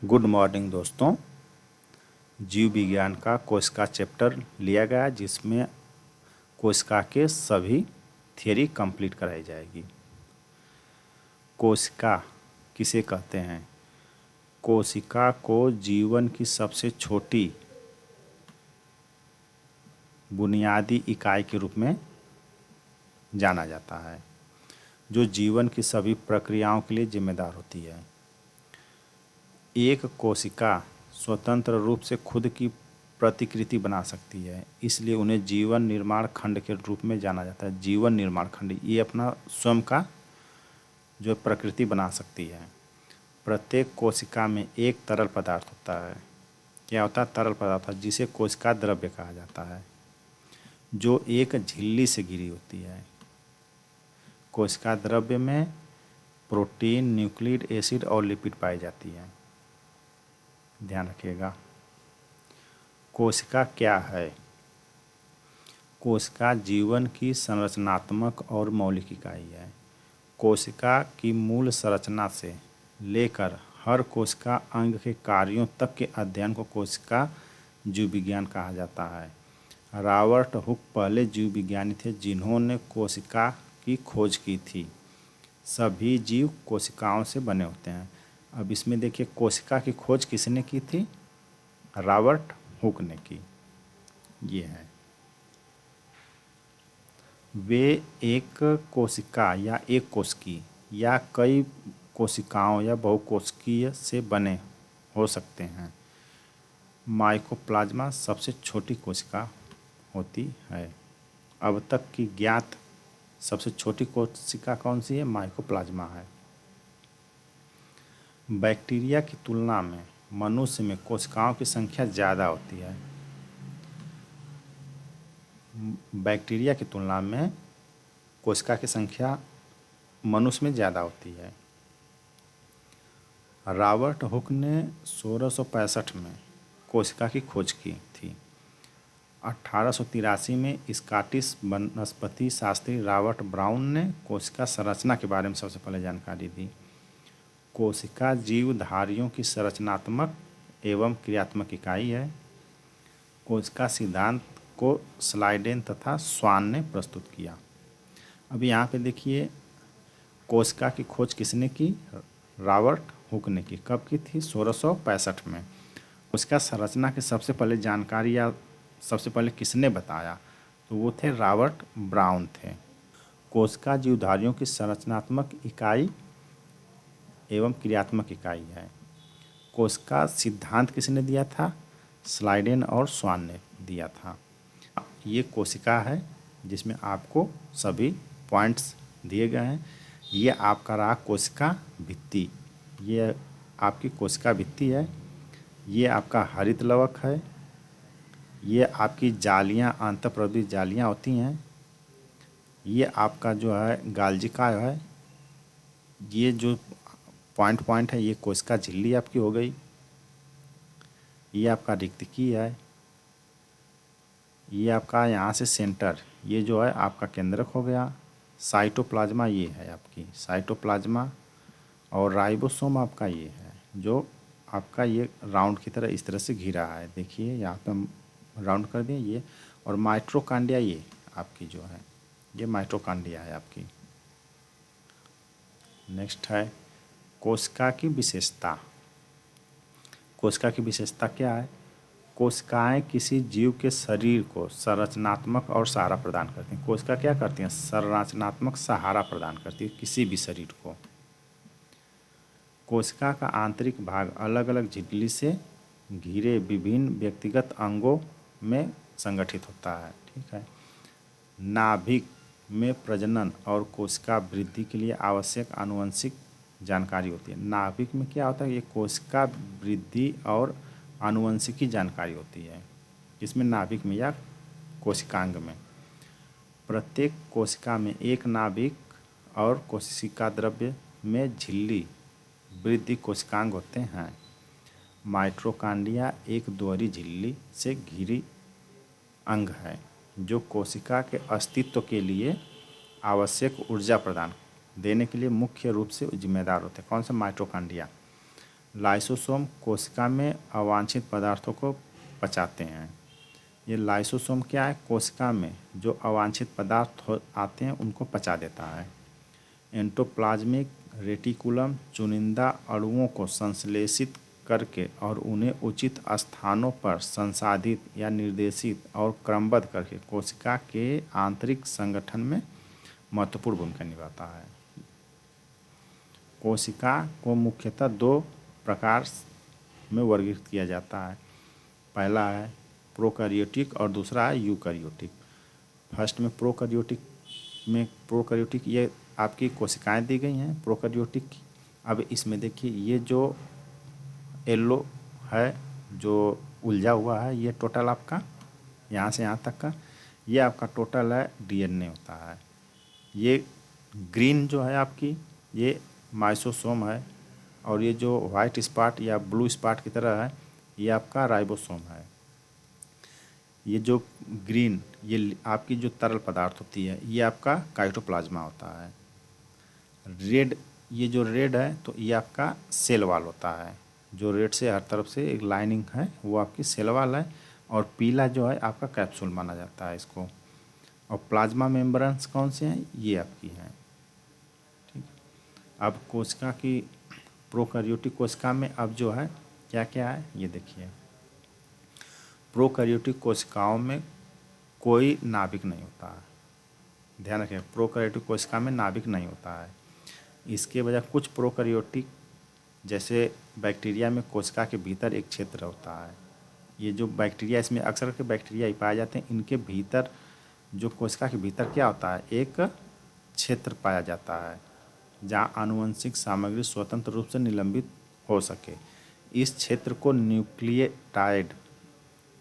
Good morning दोस्तों। जीव विज्ञान का कोशिका चैप्टर लिया गया जिसमें कोशिका के सभी थ्योरी कंप्लीट कराई जाएगी। कोशिका किसे कहते हैं? कोशिका को जीवन की सबसे छोटी बुनियादी इकाई के रूप में जाना जाता है, जो जीवन की सभी प्रक्रियाओं के लिए जिम्मेदार होती है। एक कोशिका स्वतंत्र रूप से खुद की प्रतिकृति बना सकती है, इसलिए उन्हें जीवन निर्माण खंड के रूप में जाना जाता है। जीवन निर्माण खंड ये अपना स्वयं का जो प्रकृति बना सकती है। प्रत्येक कोशिका में एक तरल पदार्थ होता है। क्या होता है? तरल पदार्थ, जिसे कोशिका द्रव्य कहा जाता है, जो एक झिल्ली से घिरी होती है। कोशिका द्रव्य में प्रोटीन, न्यूक्लिक एसिड और लिपिड पाई जाती है। ध्यान रखिएगा। कोशिका क्या है? कोशिका जीवन की संरचनात्मक और मौलिक इकाई है। कोशिका की मूल संरचना से लेकर हर कोशिका अंग के कार्यों तक के अध्ययन को कोशिका जीव विज्ञान कहा जाता है। रॉबर्ट हुक पहले जीव विज्ञानी थे जिन्होंने कोशिका की खोज की थी। सभी जीव कोशिकाओं से बने होते हैं। अब इसमें देखिए, कोशिका की खोज किसने की थी? रॉबर्ट हुक ने की। ये है, वे एक कोशिका या एक कोशिकी या कई कोशिकाओं या बहुकोशिकीय से बने हो सकते हैं। माइकोप्लाज्मा सबसे छोटी कोशिका होती है। अब तक की ज्ञात सबसे छोटी कोशिका कौन सी है? माइकोप्लाज्मा है। बैक्टीरिया की तुलना में मनुष्य में कोशिकाओं की संख्या ज़्यादा होती है। बैक्टीरिया की तुलना में कोशिका की संख्या मनुष्य में ज़्यादा होती है। रॉबर्ट हुक ने 1665 में कोशिका की खोज की थी। 1883 में स्कॉटिश वनस्पति शास्त्री रॉबर्ट ब्राउन ने कोशिका संरचना के बारे में सबसे पहले जानकारी दी। कोशिका जीवधारियों की संरचनात्मक एवं क्रियात्मक इकाई है। कोशिका सिद्धांत को स्लाइडेन तथा स्वान ने प्रस्तुत किया। अब यहाँ पे देखिए, कोशिका की खोज किसने की? रॉबर्ट हुक ने की। कब की थी? 1665 में। कोशिका संरचना की सबसे पहले जानकारी या सबसे पहले किसने बताया? तो वो थे रॉबर्ट ब्राउन थे। कोशिका जीवधारियों की संरचनात्मक इकाई एवं क्रियात्मक इकाई है। कोशिका सिद्धांत किसने दिया था? स्लाइडेन और स्वान ने दिया था। ये कोशिका है जिसमें आपको सभी पॉइंट्स दिए गए हैं। ये आपका रहा कोशिका भित्ति। ये आपकी कोशिका भित्ति है। ये आपका हरित लवक है। ये आपकी जालियाँ, अंतःप्रावित जालियाँ होती हैं। ये आपका जो है गाल्जिका है। ये जो पॉइंट है, ये कोशिका झिल्ली आपकी हो गई। ये आपका रिक्तिकी है। ये आपका यहाँ से सेंटर, ये जो है आपका केंद्रक हो गया। साइटोप्लाज्मा ये है आपकी साइटोप्लाज्मा, और राइबोसोम आपका ये है जो आपका ये राउंड की तरह इस तरह से घिरा है। देखिए यहाँ पे हम राउंड कर दें ये। और माइटोकॉन्ड्रिया ये आपकी जो है, ये माइटोकॉन्ड्रिया है आपकी। नेक्स्ट है कोशिका की विशेषता। कोशिका की विशेषता क्या है? कोशिकाएं किसी जीव के शरीर को संरचनात्मक और सहारा प्रदान करती हैं। कोशिका क्या करती हैं? संरचनात्मक सहारा प्रदान करती है किसी भी शरीर को। कोशिका का आंतरिक भाग अलग अलग झिल्ली से घिरे विभिन्न व्यक्तिगत अंगों में संगठित होता है। ठीक है। नाभिक में प्रजनन और कोशिका वृद्धि के लिए आवश्यक आनुवंशिक जानकारी होती है। नाभिक में क्या होता है? ये कोशिका वृद्धि और आनुवंशिकी जानकारी होती है। इसमें नाभिक में या कोशिकांग में प्रत्येक कोशिका में एक नाभिक और कोशिका द्रव्य में झिल्ली वृद्धि कोशिकांग होते हैं। माइटोकॉन्ड्रिया एक दोहरी झिल्ली से घिरी अंग है जो कोशिका के अस्तित्व के लिए आवश्यक ऊर्जा प्रदान देने के लिए मुख्य रूप से जिम्मेदार होते हैं। कौन सा? माइटोकॉन्ड्रिया। लाइसोसोम कोशिका में अवांछित पदार्थों को पचाते हैं। ये लाइसोसोम क्या है? कोशिका में जो अवांछित पदार्थ आते हैं उनको पचा देता है। एंडोप्लाज्मिक रेटिकुलम चुनिंदा अणुओं को संश्लेषित करके और उन्हें उचित स्थानों पर संसाधित या निर्देशित और क्रमबद्ध करके कोशिका के आंतरिक संगठन में महत्वपूर्ण भूमिका निभाता है। कोशिका को मुख्यतः दो प्रकार में वर्गीकृत किया जाता है। पहला है प्रोकैरियोटिक और दूसरा है यूकैरियोटिक। फर्स्ट में प्रोकैरियोटिक ये आपकी कोशिकाएं दी गई हैं प्रोकैरियोटिक की। अब इसमें देखिए ये जो येलो है जो उलझा हुआ है ये टोटल आपका यहाँ से यहाँ तक का ये आपका टोटल है डीएनए होता है। ये ग्रीन जो है आपकी ये माइसोसोम है और ये जो वाइट स्पॉट या ब्लू स्पॉट की तरह है ये आपका राइबोसोम है। ये जो ग्रीन ये आपकी जो तरल पदार्थ होती है ये आपका साइटोप्लाज्मा होता है। रेड ये जो रेड है तो ये आपका सेल वॉल होता है। जो रेड से हर तरफ से एक लाइनिंग है वो आपकी सेल वॉल है और पीला जो है आपका कैप्सूल माना जाता है इसको। और प्लाज्मा मेम्ब्रेन्स कौन से हैं? ये आपकी हैं। ठीक। अब कोशिका की प्रोकैरियोटिक कोशिका में अब जो है क्या क्या है ये देखिए। प्रोकैरियोटिक कोशिकाओं में कोई नाभिक नहीं होता है। ध्यान रखें प्रोकैरियोटिक कोशिका में नाभिक नहीं होता है। इसके बजाय कुछ प्रोकैरियोटिक जैसे बैक्टीरिया में कोशिका के भीतर एक क्षेत्र होता है। ये जो बैक्टीरिया इसमें अक्सर के बैक्टीरिया ही पाए जाते हैं। इनके भीतर जो कोशिका के भीतर क्या होता है एक क्षेत्र पाया जाता है जहाँ आनुवंशिक सामग्री स्वतंत्र रूप से निलंबित हो सके। इस क्षेत्र को न्यूक्लियोटाइड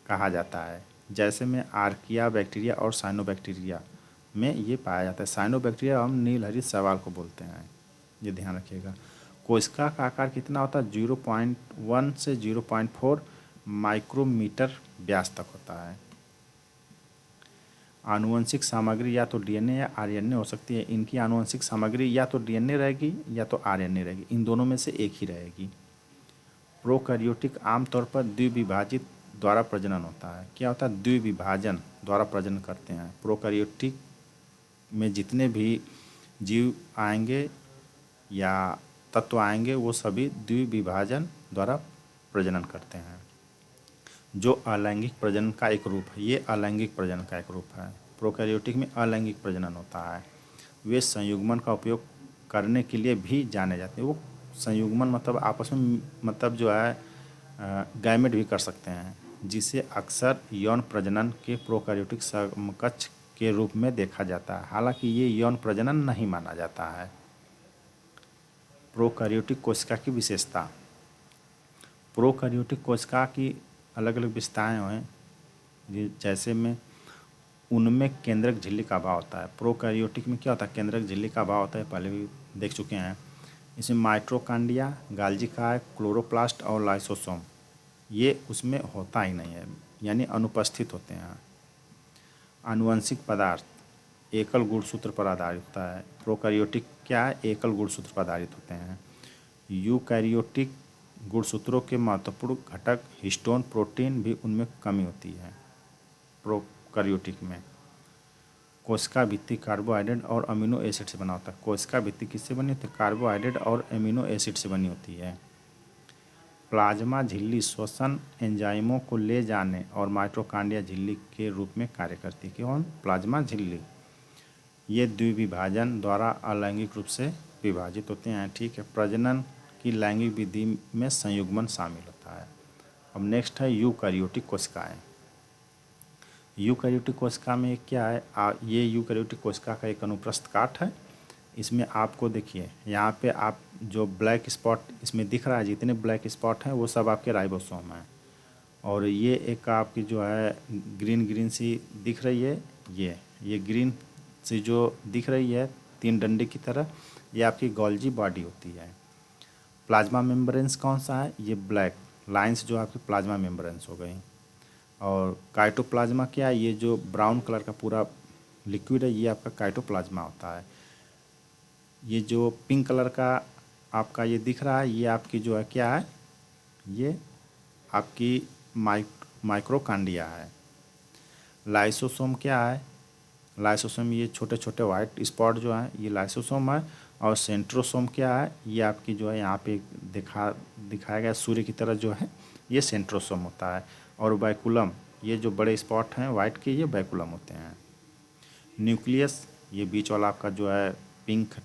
कहा जाता है। जैसे में आर्किया बैक्टीरिया और साइनोबैक्टीरिया में ये पाया जाता है। साइनोबैक्टीरिया हम नीलहरित शैवाल को बोलते हैं, ये ध्यान रखिएगा। कोशिका का आकार कितना होता है? 0.1 से 0.4 माइक्रोमीटर व्यास तक होता है। आनुवंशिक सामग्री या तो डीएनए या आरएनए हो सकती है। इनकी आनुवंशिक सामग्री या तो डीएनए रहेगी या तो आरएनए रहेगी, इन दोनों में से एक ही रहेगी। प्रोकैरियोटिक आमतौर पर द्विविभाजित द्वारा प्रजनन होता है। क्या होता है? द्विविभाजन द्वारा प्रजनन करते हैं। प्रोकैरियोटिक में जितने भी जीव आएंगे या तत्व आएंगे वो सभी द्विविभाजन द्वारा प्रजनन करते हैं, जो अलैंगिक प्रजनन का एक रूप है। ये अलैंगिक प्रजनन का एक रूप है। प्रोकैरियोटिक में अलैंगिक प्रजनन होता है। वे संयुग्मन का उपयोग करने के लिए भी जाने जाते हैं। वो संयुग्मन मतलब आपस में मतलब जो है गैमेट भी कर सकते हैं, जिसे अक्सर यौन प्रजनन के प्रोकैरियोटिक समकक्ष के रूप में देखा जाता है। हालांकि ये यौन प्रजनन नहीं माना जाता है। प्रोकैरियोटिक कोशिका की विशेषता। प्रोकैरियोटिक कोशिका की अलग अलग विशेषताएँ हैं। जैसे में उनमें केंद्रक झिल्ली का अभाव होता है। प्रोकैरियोटिक में क्या होता है? केंद्रक झिल्ली का अभाव होता है, पहले भी देख चुके हैं। इसमें माइटोकॉन्ड्रिया, गाल्गी काय, क्लोरोप्लास्ट और लाइसोसोम ये उसमें होता ही नहीं है, यानी अनुपस्थित होते हैं। आनुवंशिक पदार्थ एकल गुणसूत्र पर आधारित होता है। प्रोकैरियोटिक क्या है? एकल गुणसूत्र पर आधारित होते हैं। यूकैरियोटिक गुणसूत्रों के महत्वपूर्ण घटक हिस्टोन प्रोटीन भी उनमें कमी होती है। प्रोकैरियोटिक में कोशिका भित्ति कार्बोहाइड्रेट और अमीनो एसिड से बना होता है। कोशिका भित्ति किससे बनी होती है? कार्बोहाइड्रेट और अमीनो एसिड से बनी होती है। प्लाज्मा झिल्ली श्वसन एंजाइमों को ले जाने और माइटोकॉन्ड्रिया झिल्ली के रूप में कार्य करती है। कौन? प्लाज्मा झिल्ली। ये द्विविभाजन द्वारा अलैंगिक रूप से विभाजित होते हैं। ठीक है। प्रजनन की लैंगिक विधि में संयुग्मन शामिल होता है। अब नेक्स्ट है यूकैरियोटिक कोशिकाएं। यूकैरियोटिक कोशिका में क्या है? ये यूकैरियोटिक कोशिका का एक अनुप्रस्थ काट है। इसमें आपको देखिए यहाँ पे आप जो ब्लैक स्पॉट इसमें दिख रहा है, जितने ब्लैक स्पॉट हैं वो सब आपके राइबोसोम हैं। और ये एक आपकी जो है ग्रीन ग्रीन सी दिख रही है, ये ग्रीन सी जो दिख रही है 3 डंडे की तरह, ये आपकी गोल्जी बॉडी होती है। प्लाज्मा मेम्ब्रेन्स कौन सा है? ये ब्लैक लाइंस जो आपकी प्लाज्मा मेम्ब्रेन्स हो गई। और काइटोप्लाज्मा क्या है? ये जो ब्राउन कलर का पूरा लिक्विड है ये आपका काइटोप्लाज्मा होता है। ये जो पिंक कलर का आपका ये दिख रहा है ये आपकी जो है क्या है? ये आपकी माइक्रोकांडिया है। लाइसोसोम क्या है? लाइसोसोम ये छोटे छोटे वाइट स्पॉट जो हैं ये लाइसोसोम है। और सेंट्रोसोम क्या है? ये आपकी जो है यहाँ पे दिखाया गया सूर्य की तरह जो है ये सेंट्रोसोम होता है। और बैकुलम, ये जो बड़े स्पॉट हैं वाइट के, ये बैकुलम होते हैं। न्यूक्लियस, ये बीच वाला आपका जो है पिंक,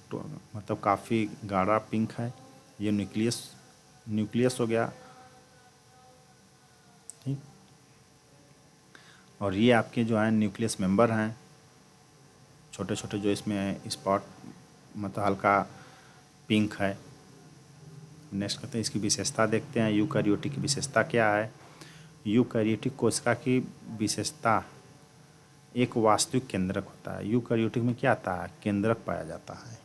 मतलब काफ़ी गाढ़ा पिंक है, ये न्यूक्लियस हो गया। ठीक। और ये आपके जो है न्यूक्लियस मेंबर हैं, छोटे छोटे जो इसमें स्पॉट, मतलब हल्का पिंक है। नेक्स्ट करते हैं इसकी विशेषता देखते हैं। यूकैरियोटिक की विशेषता क्या है? यूकैरियोटिक कोशिका की विशेषता एक वास्तविक केंद्रक होता है। यूकैरियोटिक में क्या आता है? केंद्रक पाया जाता है।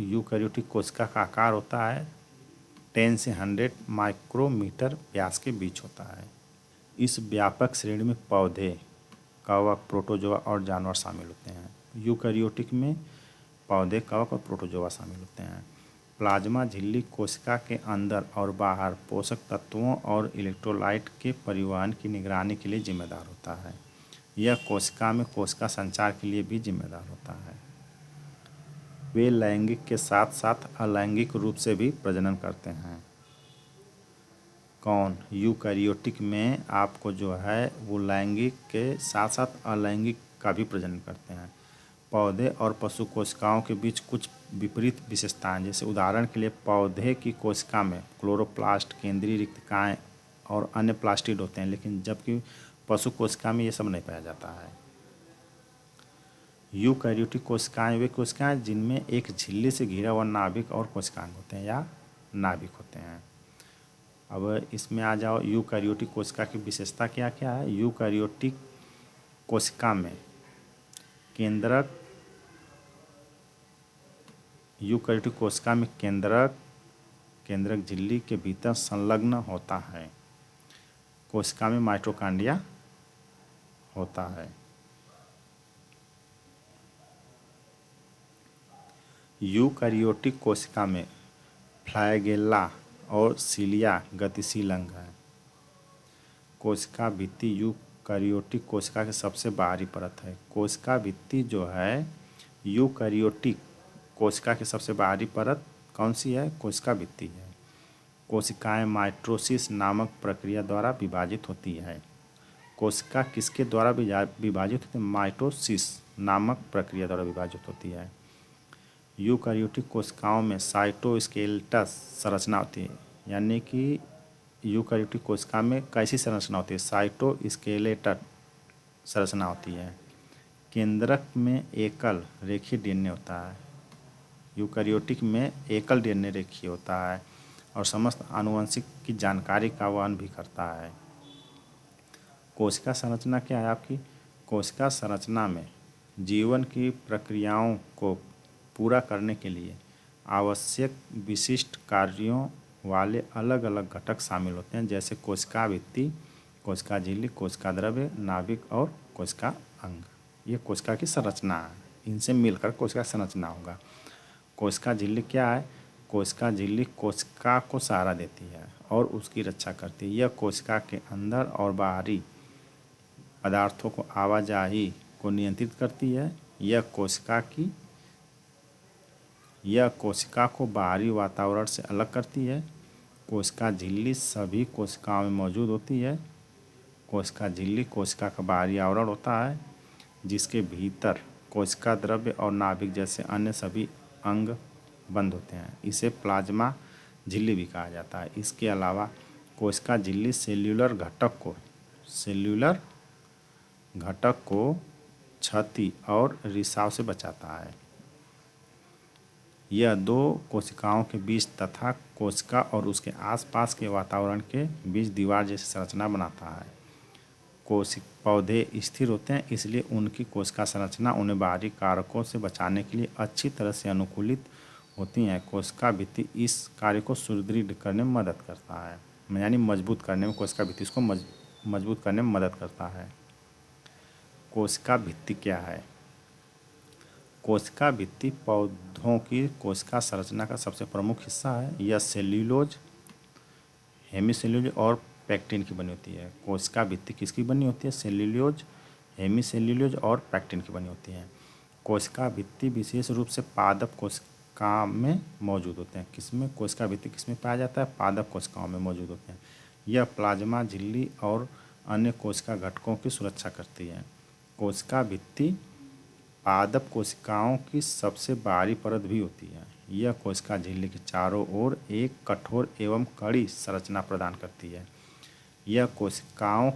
यूकैरियोटिक कोशिका का आकार होता है 10 से 100 माइक्रोमीटर व्यास के बीच होता है। इस व्यापक श्रेणी में पौधे, कवक, प्रोटोजोआ और जानवर शामिल होते हैं। यूकैरियोटिक में पौधे, कवक और प्रोटोजोआ शामिल होते हैं। प्लाज्मा झिल्ली कोशिका के अंदर और बाहर पोषक तत्वों और इलेक्ट्रोलाइट के परिवहन की निगरानी के लिए जिम्मेदार होता है। यह कोशिका में कोशिका संचार के लिए भी जिम्मेदार होता है। वे लैंगिक के साथ साथ अलैंगिक रूप से भी प्रजनन करते हैं। कौन? यूकैरियोटिक में आपको जो है वो लैंगिक के साथ साथ अलैंगिक का भी प्रजनन करते हैं। पौधे और पशु कोशिकाओं के बीच कुछ विपरीत विशेषताएं, जैसे उदाहरण के लिए पौधे की कोशिका में क्लोरोप्लास्ट, केंद्रीय रिक्तिकाएं और अन्य प्लास्टिड होते हैं, लेकिन जबकि पशु कोशिका में ये सब नहीं पाया जाता है। यूकैरियोटिक कोशिकाएं वे कोशिकाएं जिनमें एक झिल्ली से घिरा हुआ नाभिक और कोशिकांग होते हैं या नाभिक होते हैं। अब इसमें आ जाओ, यूकैरियोटिक कोशिका की विशेषता क्या क्या है? यूकैरियोटिक कोशिका में केंद्रक, यूकैरियोटिक कोशिका में केंद्रक झिल्ली के भीतर संलग्न होता है। कोशिका में माइटोकांड्रिया होता है। यूकैरियोटिक कोशिका में फ्लैगेल्ला और सिलिया गतिशील अंग है। कोशिका भित्ति यूकैरियोटिक कोशिका की सबसे बाहरी परत है। कोशिका भित्ति जो है यूकैरियोटिक कोशिका की सबसे बाहरी परत कौन सी है? कोशिका भित्ति है। कोशिकाएं माइटोसिस नामक प्रक्रिया द्वारा विभाजित होती है। कोशिका किसके द्वारा विभाजित होती है? माइटोसिस नामक प्रक्रिया द्वारा विभाजित होती है। यूकैरियोटिक कोशिकाओं में साइटोस्केलेटस संरचना होती है, यानी कि यूकैरियोटिक कोशिका में कैसी संरचना होती है? साइटोस्केलेटल संरचना होती है। केंद्रक में एकल रेखीय डीएनए होता है। यूकैरियोटिक में एकल डीएनए रेखीय होता है और समस्त आनुवंशिक की जानकारी का वहन भी करता है। कोशिका संरचना क्या है आपकी? कोशिका संरचना में जीवन की प्रक्रियाओं को पूरा करने के लिए आवश्यक विशिष्ट कार्यों वाले अलग अलग घटक शामिल होते हैं, जैसे कोशिका भित्ति, कोशिका झिल्ली, कोशिका द्रव्य, नाभिक और कोशिका अंग। ये कोशिका की संरचना है, इनसे मिलकर कोशिका संरचना होगा। कोशिका झिल्ली क्या है? कोशिका झिल्ली कोशिका को सहारा देती है और उसकी रक्षा करती है। यह कोशिका के अंदर और बाहरी पदार्थों को आवाजाही को नियंत्रित करती है। यह कोशिका को बाहरी वातावरण से अलग करती है। कोशिका झिल्ली सभी कोशिकाओं में मौजूद होती है। कोशिका झिल्ली कोशिका का बाहरी आवरण होता है, जिसके भीतर कोशिका द्रव्य और नाभिक जैसे अन्य सभी अंग बंद होते हैं। इसे प्लाज्मा झिल्ली भी कहा जाता है। इसके अलावा कोशिका झिल्ली सेल्यूलर घटक को क्षति और रिसाव से बचाता है। यह दो कोशिकाओं के बीच तथा कोशिका और उसके आसपास के वातावरण के बीच दीवार जैसी संरचना बनाता है। पौधे स्थिर होते हैं, इसलिए उनकी कोशिका संरचना उन्हें बाहरी कारकों से बचाने के लिए अच्छी तरह से अनुकूलित होती हैं। कोशिका भित्ति इस कार्य को सुदृढ़ करने में मदद करता है, यानी मजबूत करने में कोशिका भित्ति इसको मजबूत करने में मदद करता है। कोशिका भित्ति क्या है? कोशिका भित्ति पौधों की कोशिका संरचना का सबसे प्रमुख हिस्सा है। यह सेल्यूलोज हेमीसेल्यूलोज और पैक्टिन की बनी होती है। कोशिका भित्ति किसकी बनी होती है? सेल्यूलोज, हेमीसेल्यूलोज और पैक्टिन की बनी होती है। कोशिका भित्ति विशेष रूप से पादप कोशिका में मौजूद होते हैं। किसमें? कोशिका भित्ति किसमें पाया जाता है? पादप कोशिकाओं में मौजूद होते हैं। यह प्लाज्मा झिल्ली और अन्य कोशिका घटकों की सुरक्षा करती है। कोशिका भित्ति पादप कोशिकाओं की सबसे बाहरी परत भी होती है। यह कोशिका झिल्ली के चारों ओर एक कठोर एवं कड़ी संरचना प्रदान करती है। यह कोशिकाओं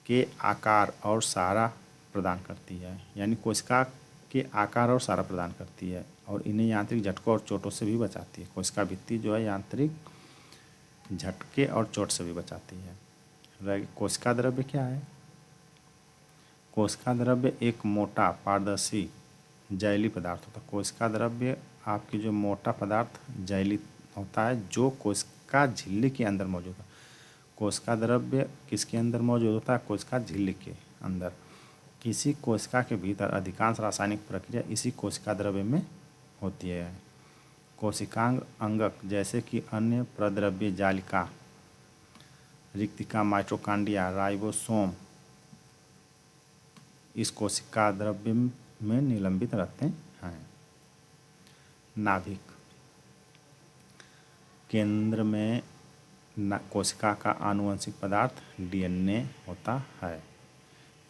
के आकार और सहारा प्रदान करती है, यानी कोशिका के आकार और सहारा प्रदान करती है और इन्हें यांत्रिक झटकों और चोटों से भी बचाती है। कोशिका भित्ति जो है यांत्रिक झटके और चोट से भी बचाती है। कोशिका द्रव्य क्या है? कोशिका द्रव्य एक मोटा पारदर्शी जैली पदार्थ होता है। कोशिका द्रव्य आपकी जो मोटा पदार्थ जैली होता है जो कोशिका झिल्ली के अंदर मौजूद है। कोशिका द्रव्य किसके अंदर मौजूद होता है? कोशिका झिल्ली के अंदर। किसी कोशिका के भीतर अधिकांश रासायनिक प्रक्रिया इसी कोशिका द्रव्य में होती है। कोशिकांग अंगक जैसे कि अन्य प्रद्रव्य जालिका, रिक्तिका, माइटोकॉन्ड्रिया, राइबोसोम इस कोशिका द्रव्य में निलंबित रहते हैं। नाभिक केंद्र में कोशिका का आनुवंशिक पदार्थ डीएनए होता है।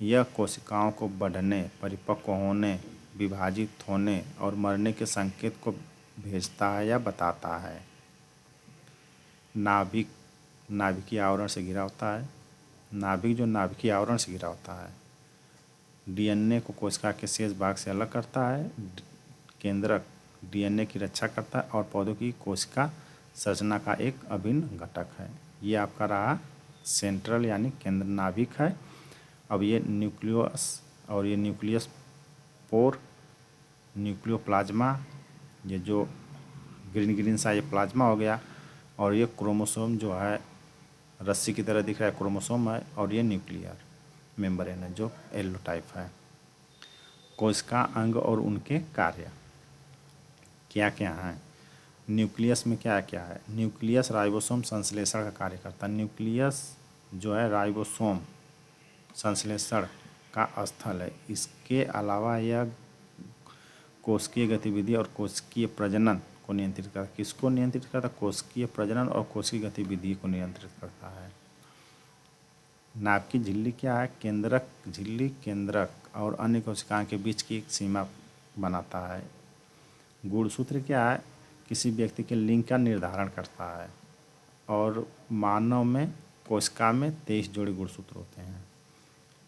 यह कोशिकाओं को बढ़ने, परिपक्व होने, विभाजित होने और मरने के संकेत को भेजता है या बताता है। नाभिक नाभिकीय आवरण से घिरा होता है। नाभिक जो नाभिकीय आवरण से घिरा होता है। डीएनए को कोशिका के शेष भाग से अलग करता है। केंद्रक डीएनए की रक्षा करता है और पौधों की कोशिका संरचना का एक अभिन्न घटक है। ये आपका रहा सेंट्रल यानी केंद्र नाभिक है। अब ये न्यूक्लियस और ये न्यूक्लियस पोर, न्यूक्लियोप्लाज्मा, ये जो ग्रीन सा ये प्लाज्मा हो गया, और ये क्रोमोसोम जो है रस्सी की तरह दिख रहा है क्रोमोसोम है, और ये न्यूक्लियर मेम्ब्रेन है जो येलो टाइप है। कोशिका अंग और उनके कार्य क्या क्या हैं? न्यूक्लियस में क्या क्या है? न्यूक्लियस राइबोसोम संश्लेषण का कार्य करता है। न्यूक्लियस जो है राइबोसोम संश्लेषण का स्थल है। इसके अलावा यह कोशिकीय गतिविधि और कोशिकीय प्रजनन को नियंत्रित करता है। किसको नियंत्रित करता है? कोशिकीय प्रजनन और कोशिकीय गतिविधि को नियंत्रित करता है। नाभिकीय झिल्ली क्या है? केंद्रक झिल्ली केंद्रक और अन्य कोशिकाओं के बीच की एक सीमा बनाता है। गुणसूत्र क्या है? किसी व्यक्ति के लिंग का निर्धारण करता है और मानव में कोशिका में 23 जोड़ी गुणसूत्र होते हैं।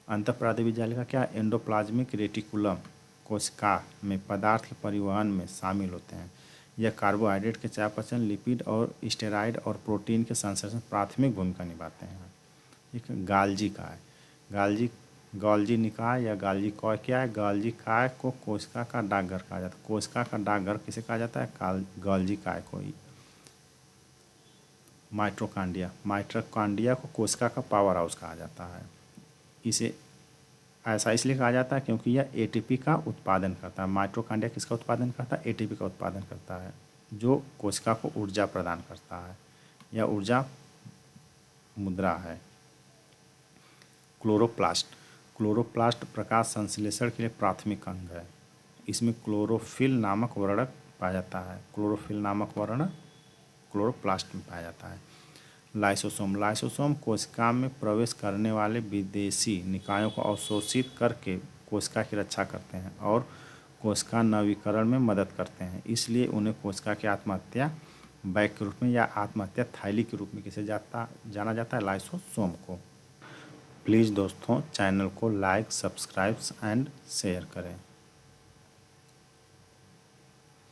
अंतःप्रादेशिक जालिका क्या है? एंडोप्लाज्मिक रेटिकुलम कोशिका में पदार्थ के परिवहन में शामिल होते हैं। यह कार्बोहाइड्रेट के चयापचय, लिपिड और स्टेरॉइड और प्रोटीन के संश्लेषण में प्राथमिक भूमिका निभाते हैं। एक गाल्जी का है गाल्जी निकाय या गाल्जी कॉय क्या है? गाल्जी काय को कोशिका का डाकघर कहा जाता है। कोशिका का डाकघर किसे कहा जाता है? गाल्जी काय को ही। माइटोकॉन्ड्रिया को कोशिका का पावर हाउस कहा जाता है। इसे ऐसा इसलिए कहा जाता है क्योंकि यह एटीपी का उत्पादन करता है। माइटोकॉन्ड्रिया किसका उत्पादन करता है? एटीपी का उत्पादन करता है जो कोशिका को ऊर्जा प्रदान करता है। यह ऊर्जा मुद्रा है। क्लोरोप्लास्ट प्रकाश संश्लेषण के लिए प्राथमिक अंग है। इसमें क्लोरोफिल नामक वर्णक पाया जाता है। क्लोरोफिल नामक वर्णक क्लोरोप्लास्ट में पाया जाता है। लाइसोसोम कोशिका में प्रवेश करने वाले विदेशी निकायों को अवशोषित करके कोशिका की रक्षा करते हैं और कोशिका नवीकरण में मदद करते हैं। इसलिए उन्हें कोशिका की आत्महत्या बैग के रूप में या आत्महत्या थैली के रूप में किसे जाना जाता है? लाइसोसोम को। प्लीज़ दोस्तों चैनल को लाइक, सब्सक्राइब एंड शेयर करें।